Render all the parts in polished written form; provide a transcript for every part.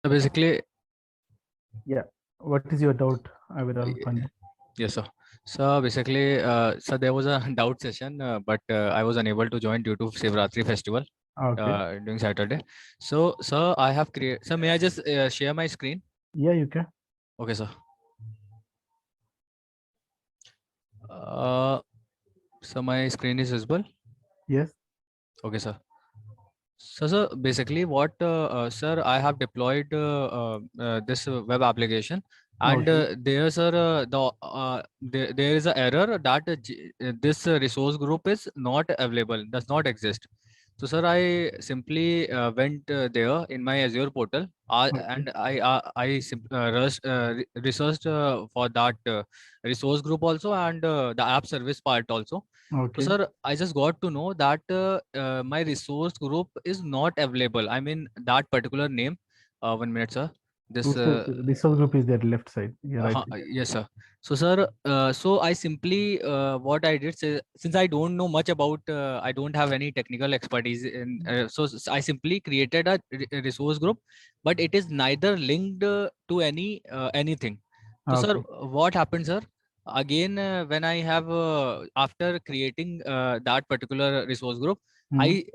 So basically, Yeah. What is your doubt? I will find. yes, sir. So basically, so there was a doubt session, but I was unable to join due to Shivratri festival Okay. during Saturday. So, sir, I have created. So, may I just share my screen? Yeah, you can. Okay, sir. So my screen is visible. Yes. Okay, sir. So, sir, basically, what, sir, I have deployed this web application, and Okay. there is an error that this resource group is not available, does not exist. So, sir, I simply went there in my Azure portal, Okay. and researched for that resource group also, and the app service part also. So, Okay. sir, I just got to know that my resource group is not available. I mean, that particular name. 1 minute, sir. This. Resource group is there left side. Yeah, right. Yes, sir. So, sir, so I simply what I did, since I don't know much about, I don't have any technical expertise in, I simply created a resource group, but it is neither linked to anything. So, sir, Okay. what happened, sir? Again, when I have after creating that particular resource group, Hmm. I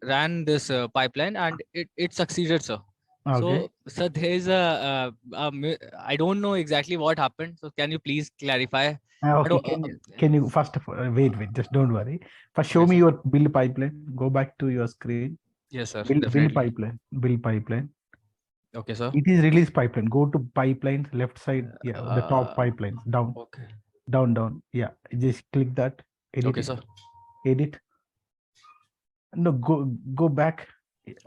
ran this pipeline, and it succeeded, sir. Okay. So there is I don't know exactly what happened. So can you please clarify? I Okay. don't, Can you first of all wait, just don't worry. First show okay, me sir. your build pipeline. Go back to your screen. Yes, sir. Build Definitely. pipeline. Build pipeline. Okay, sir. It is release pipeline. Go to pipelines left side. Yeah, the top Uh, pipelines down, okay. down. Yeah, just click that. Edit Okay, it. sir. Edit. No, go back.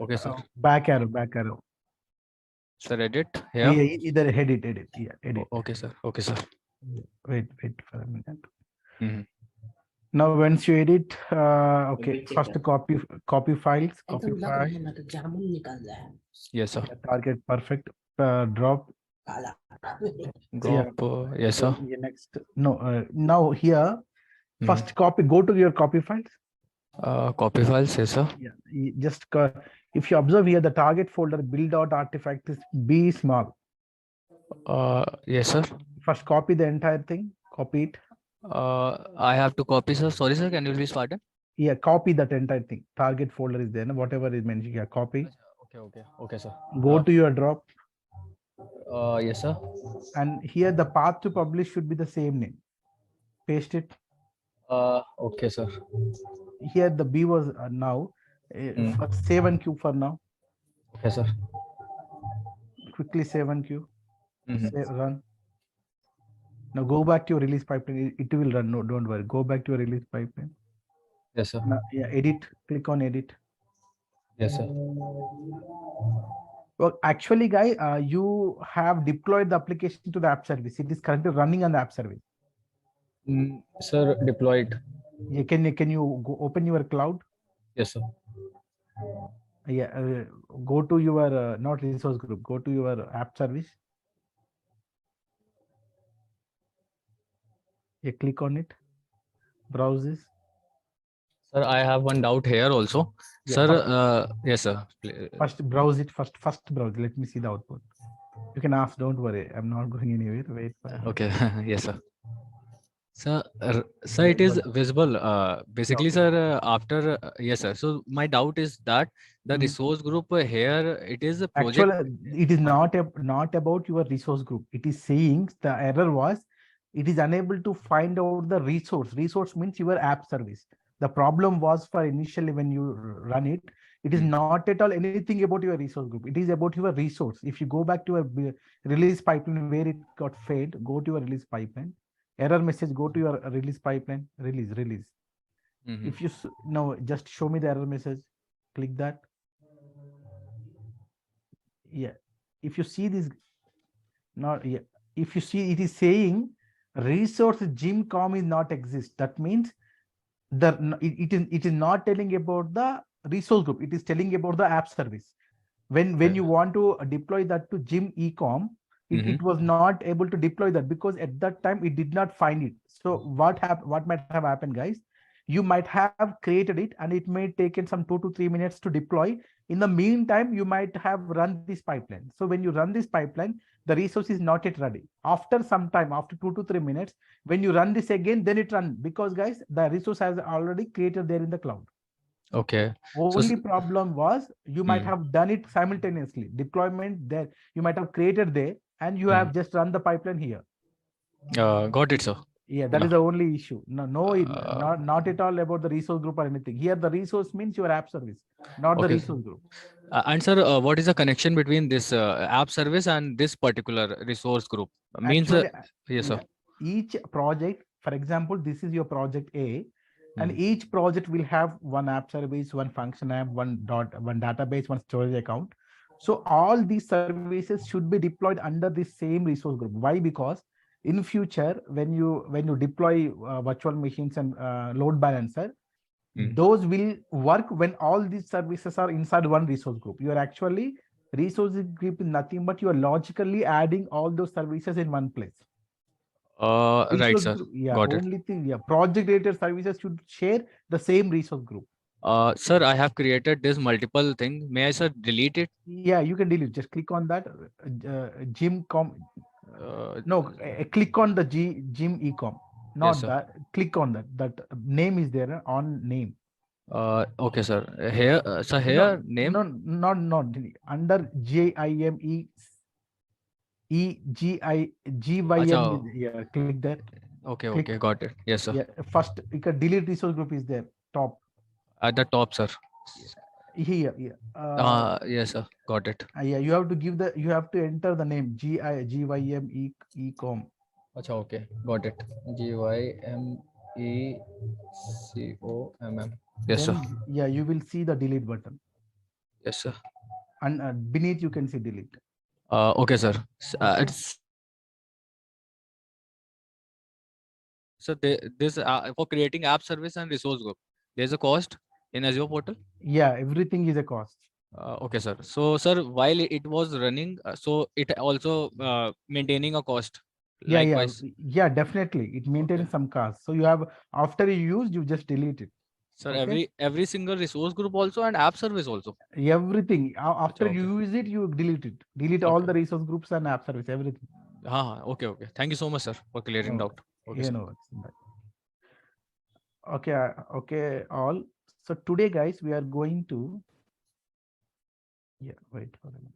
Okay, sir. Back arrow. Back arrow. Sir, edit Yeah, here. either edit. Yeah, edit. Okay, sir. Okay, sir. Wait for a minute. Hmm. Now, once you edit, okay, first copy files, copy file. Yes, sir. Yeah, target perfect. Drop. Yeah, Drop. Yes, sir. yeah, next. No, now here, Mhm. first copy. Go to your copy files. Copy files. Yes, sir. Yeah, just if you observe here, the target folder build.artifact is B small. Yes, sir. First, copy the entire thing. Copy it. I have to copy, sir. Sorry, sir. Can you please pardon? Yeah, copy that entire thing. Target folder is there. Whatever is mentioned. Yeah, copy. Okay, sir. Go to your drop. Yes, sir. And here the path to publish should be the same name. Paste it. Okay, sir. Here the B was now. Save and queue for now. Okay, sir. Quickly save and queue. Mhm. Save, run. Now go back to your release pipeline. It will run. No, don't worry. Go back to your release pipeline. Yes, sir. Now, yeah, edit. Click on edit. Yes, sir. Well, actually, guy, you have deployed the application to the app service. It is currently running on the app service. Sir, deployed. Yeah, can you go open your cloud? Yes, sir. Yeah, go to your not resource group. Go to your app service. Yeah, click on it. Browse this. Sir, I have one doubt here also. Yeah, Sir, yes, sir. First browse it. First browse. Let me see the output. You can ask. Don't worry. I'm not going anywhere. Wait for it. Okay. Yes, sir. Sir, it is visible. Basically, Okay. sir, after yes, sir. So my doubt is that the resource group here, it is a project. Actually, it is not about your resource group. It is saying the error was it is unable to find out the resource. Resource means your app service. The problem was for initially when you run it, it is not at all anything about your resource group. It is about your resource. If you go back to your release pipeline where it got failed, go to your release pipeline. Error message, go to your release pipeline, release. If you now just show me the error message, click that. Yeah, if you see this, not yeah, if you see it is saying resource 𝐒𝐷_com is not exist. That means it is not telling about the resource group. It is telling about the app service. When you want to deploy that to 𝐒𝐷_ecom, it was not able to deploy that because at that time it did not find it. So what might have happened, guys? You might have created it and it may take in some 2 to 3 minutes to deploy. In the meantime, you might have run this pipeline. So when you run this pipeline, the resource is not yet ready. After some time, after 2 to 3 minutes, when you run this again, then it runs, because guys, the resource has already created there in the cloud. Okay. So Only problem was you might hmm. have done it simultaneously. Deployment there, you might have created there and you have just run the pipeline here. Got it, sir. Yeah, that No. is the only issue. Uh, Not at all about the resource group or anything. Here, the resource means your app service, not the Okay. resource group. And sir, what is the connection between this app service and this particular resource group? Means, Actually, yes, sir. yeah, each project, for example, this is your project A, and Hmm. each project will have one app service, one function app, one database, one storage account. So all these services should be deployed under the same resource group. Why? Because in future, when you deploy virtual machines and load balancer, Hmm. those will work when all these services are inside one resource group. You are actually resource group is nothing but you are logically adding all those services in one place. Right, Resource sir. group, yeah, Got it. only thing, yeah, project related services should share the same resource group. Sir, I have created this multiple thing. May I, sir, delete it? Yeah, you can delete. Just click on that. Gym com. Uh, No, click on the gym ecom. yes, Not sir. that. Click on that. That name is there on name. Okay, sir. Here, sir, No, here name. no, not delete. Under JIME Acha, GYM. Yeah, click there. okay, Click. okay, got it. Yes, sir. Yeah, first you can delete resource group is there. Top. At the top, sir. Here, yeah. Yes, sir. Got it. Yeah, you have to give the, you have to enter the name GIGYM ecom. Acha, okay, got it. GYMECOMM. Yes, sir. Then yeah, you will see the delete button, Yes, sir. and beneath you can see delete. Okay, sir. Okay. It's so this for creating app service and resource group. There's a cost in Azure portal. Yeah, everything is a cost. Okay, sir. So, sir, while it was running, so it also maintaining a cost. Yeah, Likewise. yeah, definitely. It Okay. maintains some cost. So you have, after you use, you just delete it. Sir, Okay. every single resource group also and app service also. Everything Acha, after okay. you use it, you delete it. Delete all Okay. the resource groups and app service, everything. Okay, okay. Thank you so much, sir, for clearing Okay. doubt. Okay, You sir. know. Okay, okay, all. So today, guys, we are going to, yeah, wait for a minute.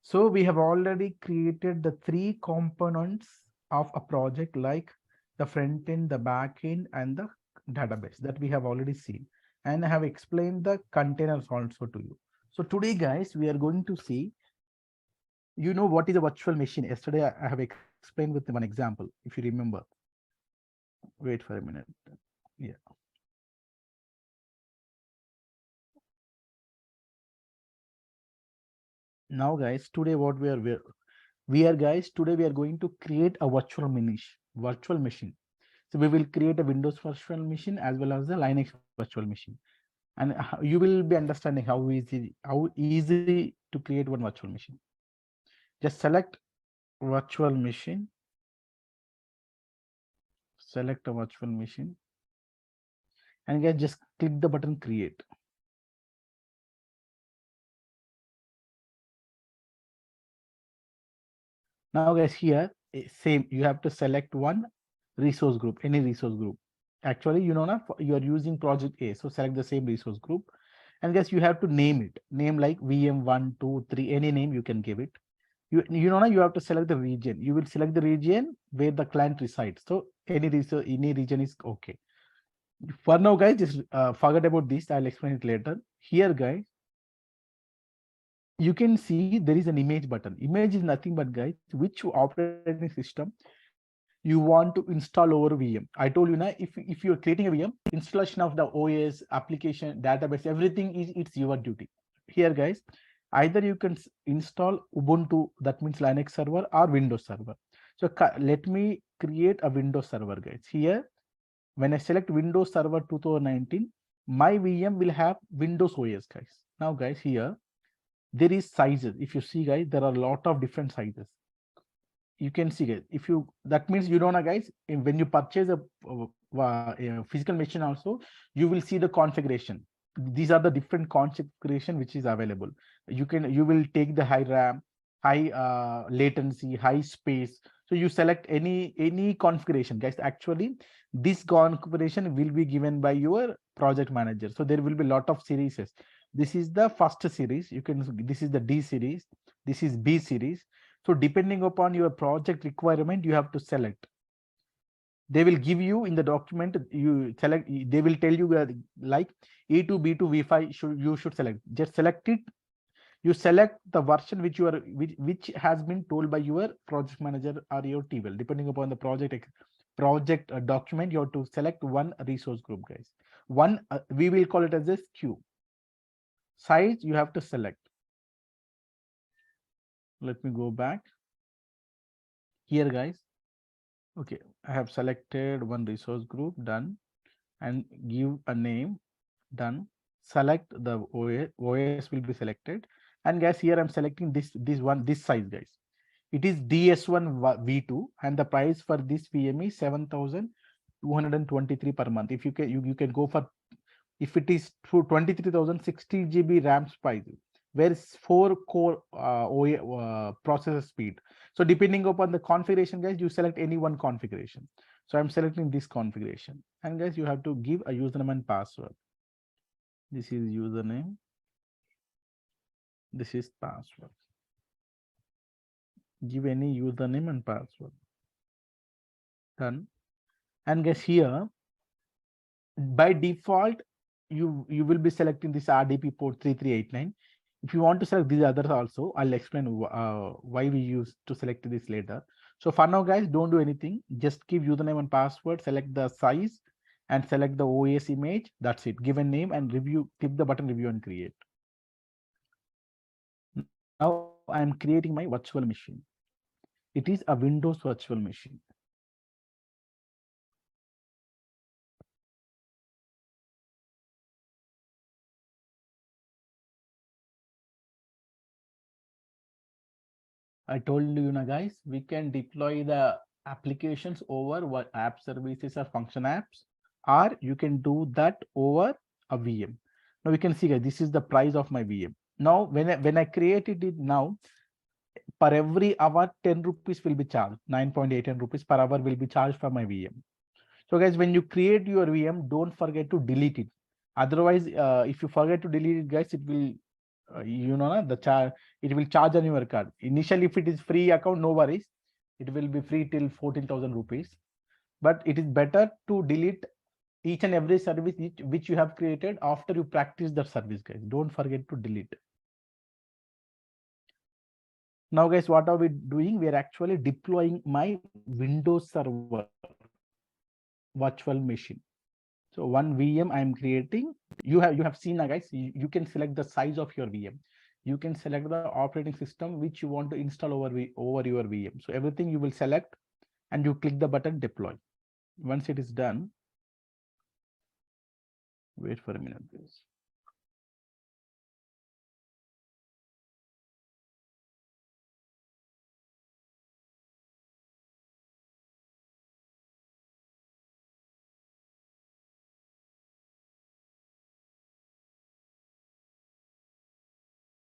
So we have already created the three components of a project, like the front end, the back end, and the database that we have already seen. And I have explained the containers also to you. So today, guys, we are going to see, you know, what is a virtual machine. Yesterday, I have explained with one example, if you remember. Wait for a minute. Yeah. Now, guys, today what today we are going to create a virtual machine. So we will create a Windows virtual machine as well as the Linux virtual machine, and you will be understanding how easy to create one virtual machine. Just select virtual machine, select a virtual machine, and guys, just click the button create. Now, guys, here same, you have to select one resource group, any resource group. Actually, you know, now you are using project A, so select the same resource group, and guess you have to name it. Name like VM1, 2, 3, any name you can give it. You know, now you have to select the region. You will select the region where the client resides. So any region is okay. For now, guys, just forget about this. I'll explain it later. Here, guys, you can see there is an image button. Image is nothing but, guys, which operating system you want to install over VM. I told you now, if you're creating a VM, installation of the OS, application, database, everything it's your duty. Here, guys, either you can install Ubuntu, that means Linux server, or Windows server. So let me create a Windows server, guys. Here, when I select Windows Server 2019, my VM will have Windows OS, guys. Now, guys, here there is sizes. If you see, guys, there are a lot of different sizes. You can see it. If you, that means, you don't know, guys, when you purchase a physical machine also, you will see the configuration. These are the different configuration which is available. You will take the high RAM, high latency, high space. So you select any configuration, guys. Actually, this configuration will be given by your project manager. So there will be a lot of series. This is the first series. This is the D series. This is B series. So depending upon your project requirement, you have to select. They will give you in the document, you select, they will tell you like E2, B2, V5 you should select. Just select it. You select the version which you are which has been told by your project manager or your TWL. Depending upon the project document, you have to select one resource group, guys. One we will call it as this queue. Size you have to select. Let me go back here, guys. Okay, I have selected one resource group, done, and give a name, done. Select the OS will be selected, and guys, here I'm selecting this size, guys. It is DS1 V2, and the price for this VM is 7,223 per month. If you can go for, if it is for 23,060 GB RAM spice, where is 4 core processor speed. So depending upon the configuration, guys, you select any one configuration. So I'm selecting this configuration, and guys, you have to give a username and password. This is username. This is password. Give any username and password. Done. And guys, here by default, you will be selecting this RDP port 3389. If you want to select these others also, I'll explain why we use to select this later. So for now, guys, don't do anything. Just give username and password, select the size, and select the OS image. That's it. Give a name and review. Click the button review and create. Now I'm creating my virtual machine. It is a Windows virtual machine. I told you, guys, we can deploy the applications over what app services or function apps, or you can do that over a VM. Now we can see, guys, this is the price of my VM. Now when I created it, now per every hour 10 rupees will be charged. 9.18 rupees per hour will be charged for my VM. So guys, when you create your VM, don't forget to delete it. Otherwise, if you forget to delete it, guys, it will the charge, it will charge on your card. Initially, if it is free account, no worries, it will be free till 14,000 rupees. But it is better to delete each and every service which you have created after you practice the service, guys. Don't forget to delete. Now, guys, what are we doing? We are actually deploying my Windows Server virtual machine. So one VM I am creating. You have seen, guys, you can select the size of your VM. You can select the operating system which you want to install over your VM. So everything you will select, and you click the button deploy. Once it is done, wait for a minute, please.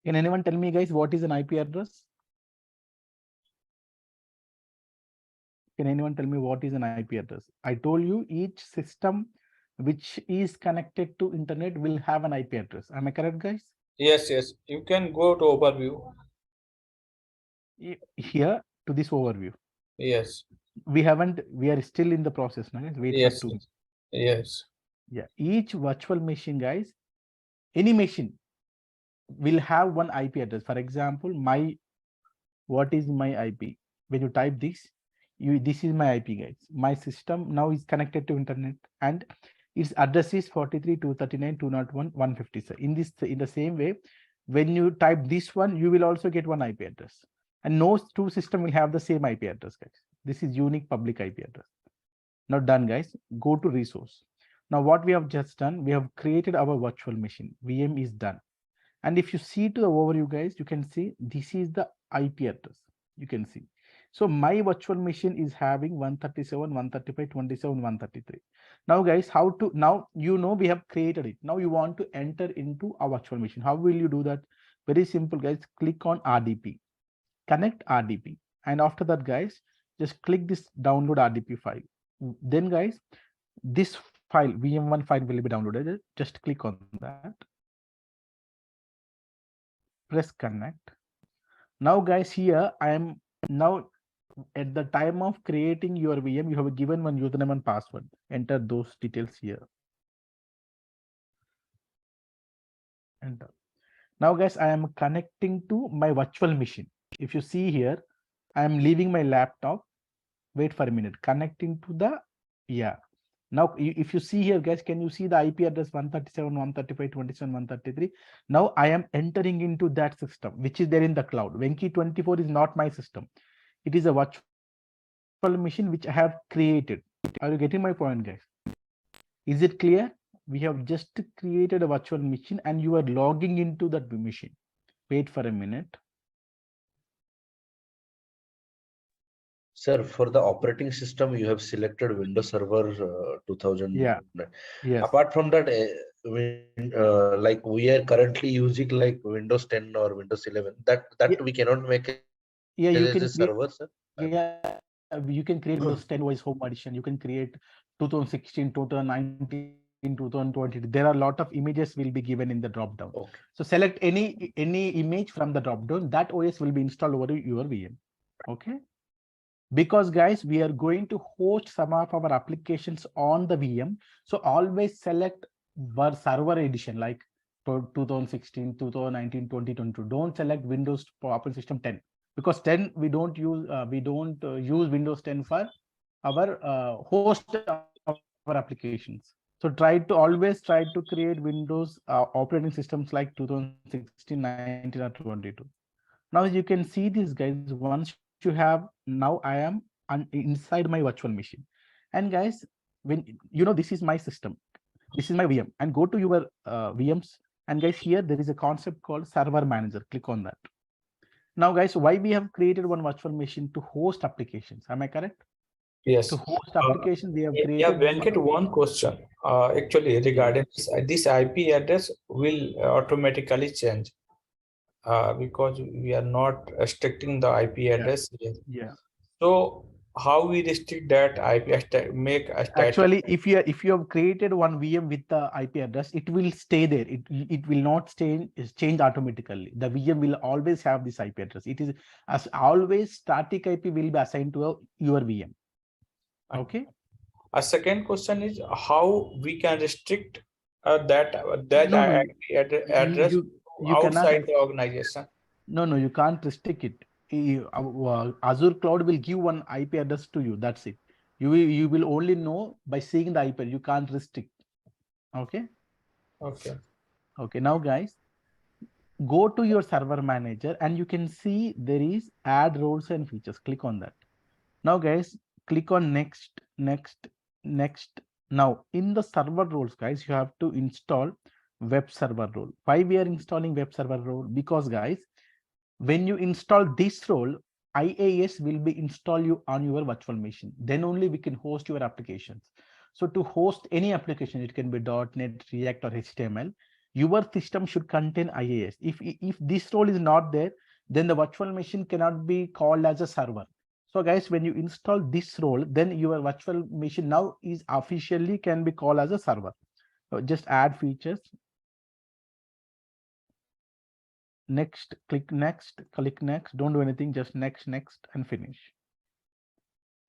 Can anyone tell me, guys, what is an IP address? Can anyone tell me what is an IP address? I told you each system which is connected to internet will have an IP address. Am I correct, guys? Yes, yes. You can go to overview. Here to this overview. Yes. We are still in the process now, guys. Wait Yes. for 2 minutes. Yes. Yeah, each virtual machine, guys, any machine will have one IP address. For example, what is my IP? When you type this, this is my IP, guys. My system now is connected to internet, and its address is 43.239.201.150. In the same way, when you type this one, you will also get one IP address, and no two system will have the same IP address, guys. This is unique public IP address. Now done, guys. Go to resource. Now what we have just done, we have created our virtual machine. VM is done. And if you see to the overview, guys, you can see this is the IP address. You can see. So my virtual machine is having 137, 135, 27, 133. Now guys, how to, now you know we have created it. Now you want to enter into a virtual machine. How will you do that? Very simple guys, click on RDP, connect RDP. And after that guys, just click this download RDP file. Then guys, this file, VM1 file will be downloaded. Just click on that. Press connect. Now guys, here I am now at the time of creating your VM, you have given one username and password. Enter those details here. Enter. Now guys, I am connecting to my virtual machine. If you see here, I am leaving my laptop. Wait for a minute. Connecting to the, yeah. Now, if you see here, guys, can you see the IP address 137, 135, 27, 133? Now I am entering into that system, which is there in the cloud. 𝐿Key24 is not my system. It is a virtual machine which I have created. Are you getting my point, guys? Is it clear? We have just created a virtual machine and you are logging into that machine. Wait for a minute. Sir, for the operating system, you have selected Windows Server 2000. Yeah. Yes. Apart from that, like we are currently using like Windows 10 or Windows 11. That Yeah. we cannot make it Yeah, you as can a server, sir. Yeah, you can create Windows 10 OS Home Edition. You can create 2016, 2019, 2020. There are a lot of images will be given in the drop down. Okay. So select any image from the drop down. That OS will be installed over your VM. Okay. Because guys, we are going to host some of our applications on the VM. So always select our server edition like 2016, 2019, 2022. Don't select Windows operating system 10 because 10 we don't use use Windows 10 for our host our applications. So always try to create Windows operating systems like 2016, 19 or 22. Now you can see this guys, once you have, now I am inside my virtual machine. And guys, when you know this is my system, this is my VM, and go to your VMs, and guys here there is a concept called server manager. Click on that. Now guys, why we have created one virtual machine? To host applications. Am I correct? Yes. To host applications we have created. Yeah, we'll get one question. Actually, regarding this IP address will automatically change because we are not restricting the IP address here. Yeah. So how we restrict that IP? Make a static. Actually, if you have created one VM with the IP address, it will stay there. It will not change automatically. The VM will always have this IP address. It is as always static IP will be assigned to your VM. Okay. A second question is how we can restrict that IP address you outside cannot, the organization. No, you can't restrict it. Azure cloud will give one IP address to you. That's it. You will only know by seeing the IP. You can't restrict. Okay. Okay. Now guys, go to your server manager and you can see there is add roles and features. Click on that. Now guys, click on next. Now in the server roles, guys, you have to install web server role. Why we are installing web server role? Because guys, when you install this role, IIS will be installed on your virtual machine. Then only we can host your applications. So to host any application, it can be .NET, React or HTML, your system should contain IIS. If this role is not there, then the virtual machine cannot be called as a server. So guys, when you install this role, then your virtual machine now is officially can be called as a server. So just add features. Next, click next, don't do anything, just next and finish.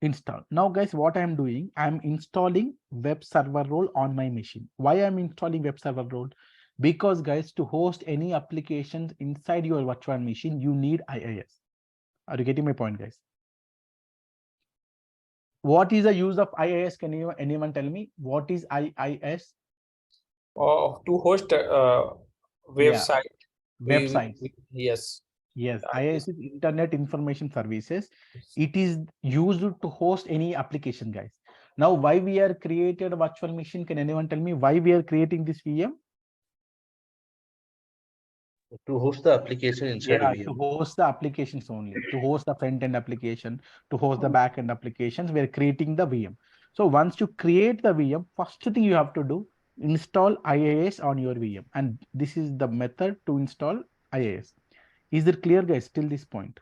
Install. Now guys, what I'm doing, I'm installing web server role on my machine. Why I'm installing web server role? Because guys, to host any applications inside your virtual machine, you need IIS. Are you getting my point, guys? What is the use of IIS? Can anyone tell me what is IIS? To host a website. Yes. IIS is Internet Information Services. It is used to host any application, guys. Now, why we are created a virtual machine? Can anyone tell me why we are creating this VM? To host the application inside Yeah, a to VM. host the applications only, to host the front-end application, to host the back-end applications, we're creating the VM. So once you create the VM, first thing you have to do, install IIS on your VM. And this is the method to install IIS. Is it clear, guys, till this point?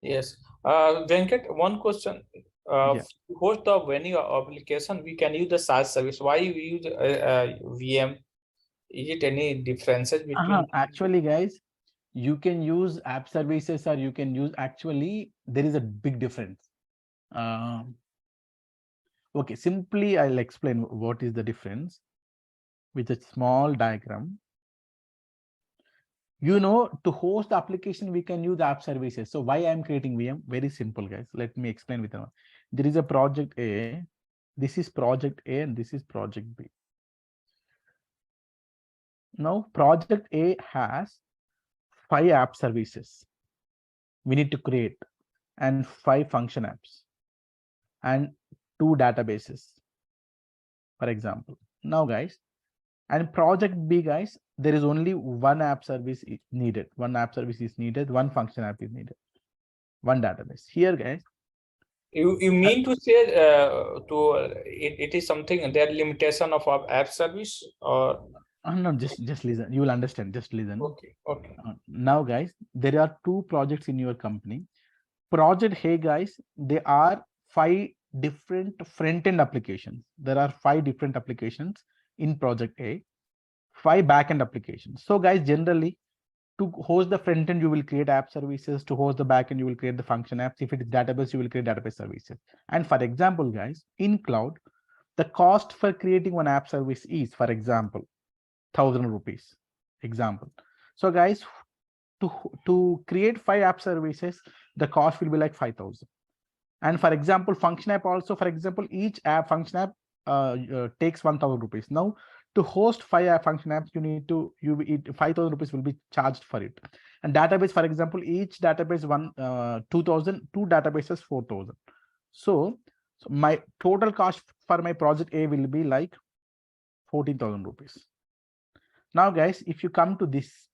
Yes. Venkat, one question. Yeah. To host the venue application, we can use the SaaS service. Why we use VM? Is it any differences between? Actually, guys, you can use app services or you can use, actually, there is a big difference. Okay, simply I'll explain what is the difference with a small diagram. You know, to host the application, we can use app services. So why I'm creating VM? Very simple, guys. Let me explain with you. There is a project A. This is project A and this is project B. Now, project A has 5 app services we need to create and 5 function apps and 2 databases, for example. Now, guys, and project B, guys, there is only 1 app service needed. 1 app service is needed. 1 function app is needed. 1 database. Here, guys. You mean to say it is something their limitation of our app service or? No, just listen. You will understand. Just listen. Okay. Okay. Now, guys, there are 2 projects in your company. Project A, guys, they are 5 different front-end applications. There are 5 different applications in project A, 5 back-end applications. So, guys, generally, to host the front end, you will create app services. To host the back end, you will create the function apps. If it is database, you will create database services. And for example, guys, in cloud, the cost for creating one app service is, for example, 1,000 rupees. Example. So, guys, to create 5 app services, the cost will be like 5,000. And for example, function app also, for example, each app function app takes 1,000 rupees. Now, to host 5 app function apps, you need to 5,000 rupees will be charged for it. And database, for example, each database 2,000, 2 databases 4,000. So my total cost for my project A will be like 14,000 rupees. Now, guys, if you come to this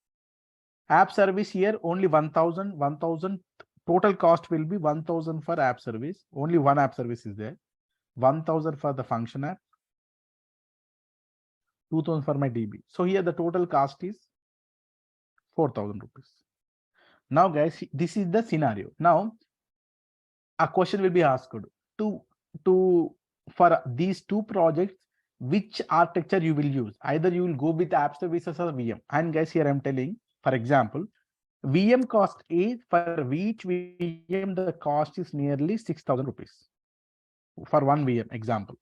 app service here, only 1,000 total cost will be 1,000 for app service. Only 1 app service is there. 1,000 for the function app. 2,000 for my DB. So here the total cost is 4,000 rupees. Now, guys, this is the scenario. Now, a question will be asked for these 2 projects, which architecture you will use. Either you will go with app services or VM. And guys, here I'm telling, for example, VM cost is, for each VM, the cost is nearly 6,000 rupees for 1 VM example.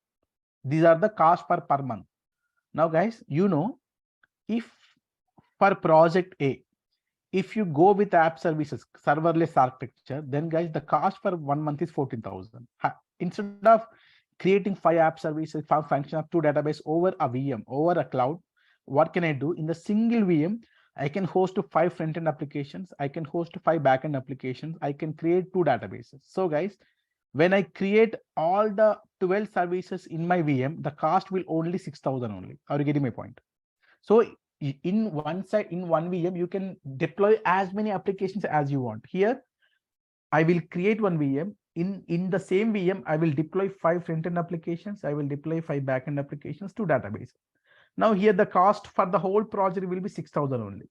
These are the cost per month. Now, guys, you know, if for project A, if you go with app services, serverless architecture, then guys, the cost for 1 month is 14,000. Instead of creating 5 app services, 5 function app, 2 database over a VM, over a cloud, what can I do? In the single VM, I can host 5 front-end applications. I can host 5 back-end applications. I can create 2 databases. So, guys, when I create all the 12 services in my VM, the cost will only 6,000 only. Are you getting my point? So in one side, in one VM, you can deploy as many applications as you want. Here, I will create one VM. In the same VM, I will deploy 5 front-end applications. I will deploy 5 back-end applications to database. Now here the cost for the whole project will be 6,000 only.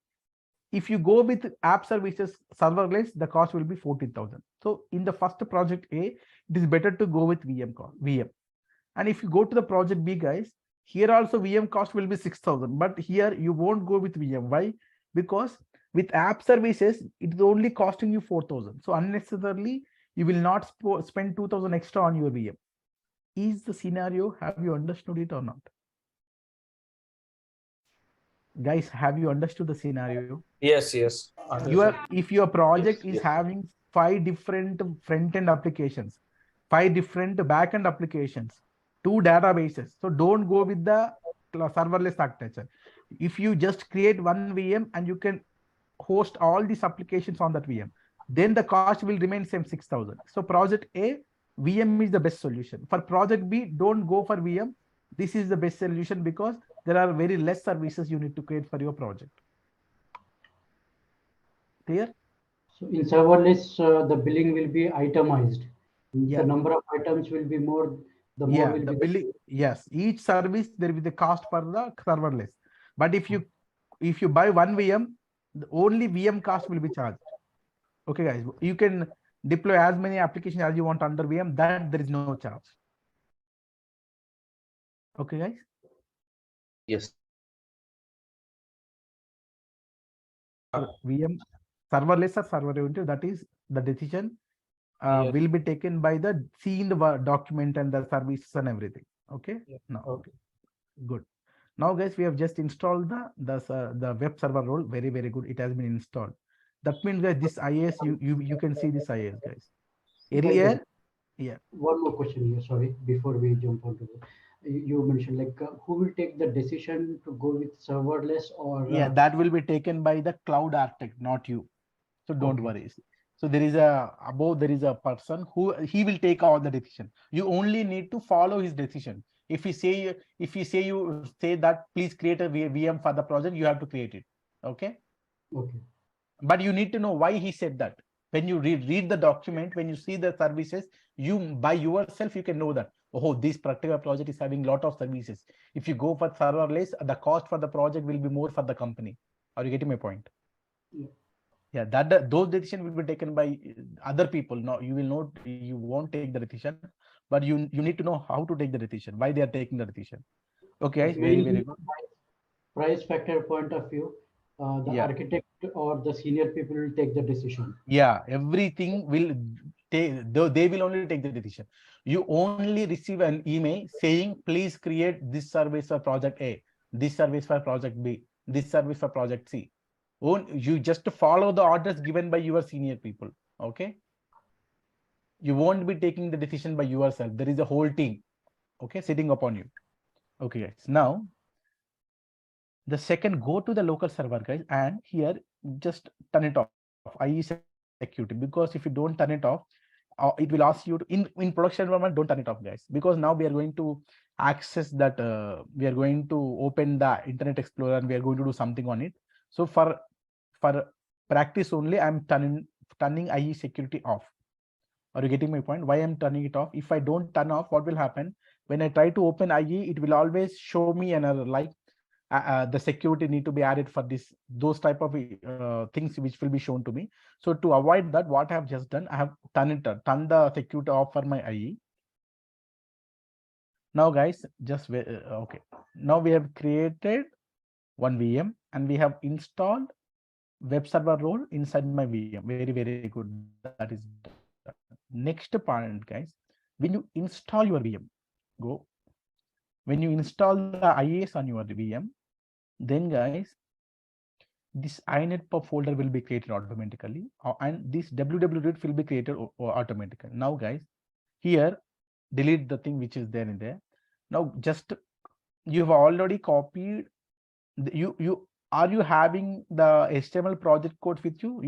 If you go with app services serverless, the cost will be 14,000. So in the first project A, it is better to go with VM. And if you go to the project B, guys, here also VM cost will be 6,000, but here you won't go with VM. Why? Because with app services, it is only costing you 4,000. So unnecessarily, you will not spend 2,000 extra on your VM. Is the scenario, have you understood it or not? Guys, have you understood the scenario? Yes. If your project is having 5 different front-end applications, 5 different back-end applications, 2 databases, so don't go with the serverless architecture. If you just create one VM and you can host all these applications on that VM, then the cost will remain same 6,000. So project A, VM is the best solution. For project B, don't go for VM. This is the best solution because there are very less services you need to create for your project. Clear? So in serverless, the billing will be itemized. Yeah. The number of items will be more, the more Yeah, will the be billing, yes, each service there will be the cost for the serverless. But if you buy one VM, the only VM cost will be charged. Okay, guys, you can deploy as many applications as you want under VM, that there is no charge. Okay, guys. Yes. VM serverless or server oriented, that is the decision Yes. will be taken by the seeing the document and the services and everything. Okay. Yeah. No. Okay. Good. Now, guys, we have just installed the web server role. Very, very good. It has been installed. That means that this IIS, you can see this IIS, guys. Earlier, yeah. One more question here, sorry, before we jump onto it. You mentioned like who will take the decision to go with serverless or Yeah, that will be taken by the cloud architect, not you. So don't Okay. worry. So there is a person who he will take all the decision. You only need to follow his decision. If you say that please create a VM for the project, you have to create it. Okay. Okay. But you need to know why he said that. When you read the document, when you see the services, you by yourself you can know that, oh, this particular project is having a lot of services. If you go for serverless, the cost for the project will be more for the company. Are you getting my point? Yeah. Yeah, those decisions will be taken by other people. No, you won't take the decision, but you need to know how to take the decision, why they are taking the decision. Okay, very, very good. Price factor point of view, the Yeah. architect or the senior people will take the decision. Yeah, everything will take, they will only take the decision. You only receive an email saying, please create this service for project A, this service for project B, this service for project C. You just follow the orders given by your senior people. Okay. You won't be taking the decision by yourself. There is a whole team, okay, sitting upon you. Okay, guys. Now, the second, go to the local server, guys, and here just turn it off, IE security, because if you don't turn it off, it will ask you to in production environment, don't turn it off, guys, because now we are going to access that we are going to open the Internet Explorer and we are going to do something on it. So for practice only, I'm turning IE security off. Are you getting my point? Why I'm turning it off? If I don't turn off, what will happen? When I try to open IE, it will always show me an error like the security need to be added for those type of things which will be shown to me. So to avoid that, what I have just done, I have turned the security off for my IE. Now, guys, just okay. Now we have created one VM and we have installed web server role inside my VM. Very, very good. That is done. Next point, guys, when you install your VM, go. When you install the IIS on your VM, then, guys, this inet folder will be created automatically, and this www will be created automatically. Now, guys, here delete the thing which is there in there. Now, just you have already copied. Are you having the HTML project code with you?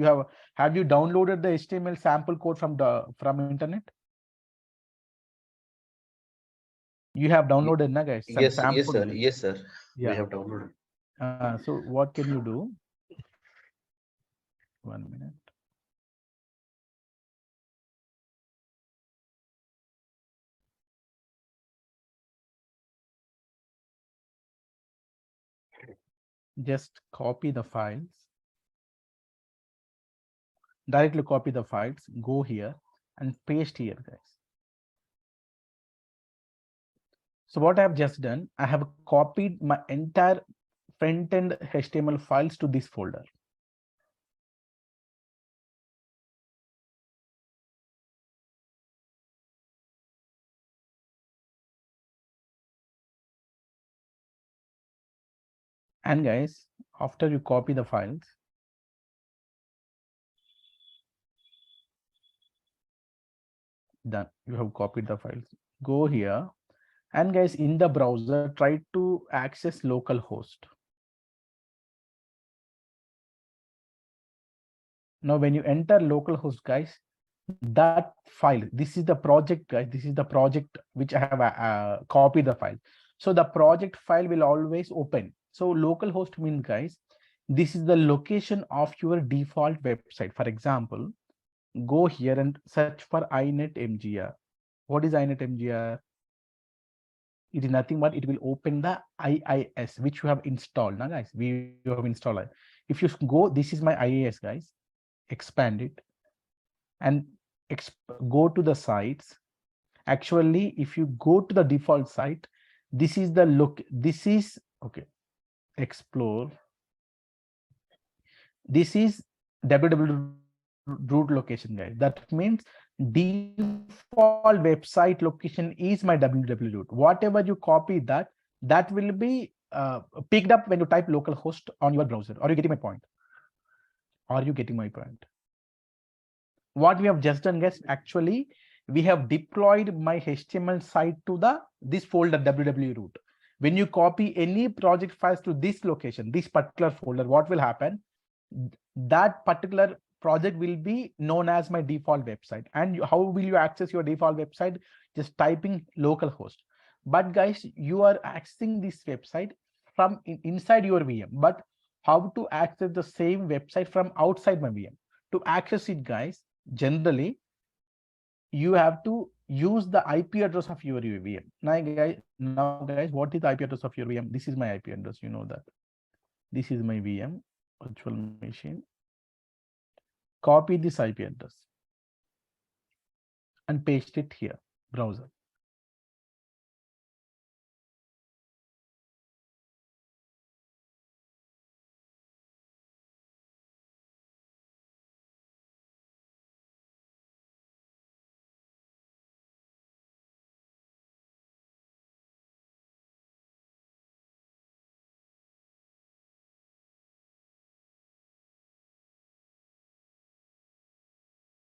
Have you downloaded the HTML sample code from internet? You have downloaded, na, guys? Yes, sample yes, sir. list. Yes, sir. Yeah. We have downloaded. So what can you do? 1 minute. Just copy the files. Directly copy the files, go here and paste here, guys. So what I have just done, I have copied my entire front-end HTML files to this folder. And guys, after you copy the files, done. You have copied the files. Go here. And guys, in the browser, try to access localhost. Now, when you enter localhost, guys, that file, this is the project, guys. This is the project which I have copied the file. So the project file will always open. So localhost means, guys, This is the location of your default website. For example, go here and search for inet mgr. What is inet mgr? It is nothing but it will open the IIS which you have installed. Now guys, we have installed it. If you go, this is my IIS guys, expand it and go to the sites. Actually, if you go to the default site, this is the look. This is okay. Explore. This is www root location, guys. That means default website location is my www root. Whatever you copy, that will be picked up when you type localhost on your browser. Are you getting my point? Are you getting my point? What we have just done, guys, actually we have deployed my HTML site to this folder www root. When you copy any project files to this location, this particular folder, what will happen? That particular project will be known as my default website. And how will you access your default website? Just typing localhost. But guys, you are accessing this website from inside your VM. But how to access the same website from outside my VM? To access it, guys, generally you have to use the IP address of your VM. Now guys, what is the IP address of your VM? This is my IP address. You know that. This is my VM virtual machine. Copy this IP address and paste it here, browser.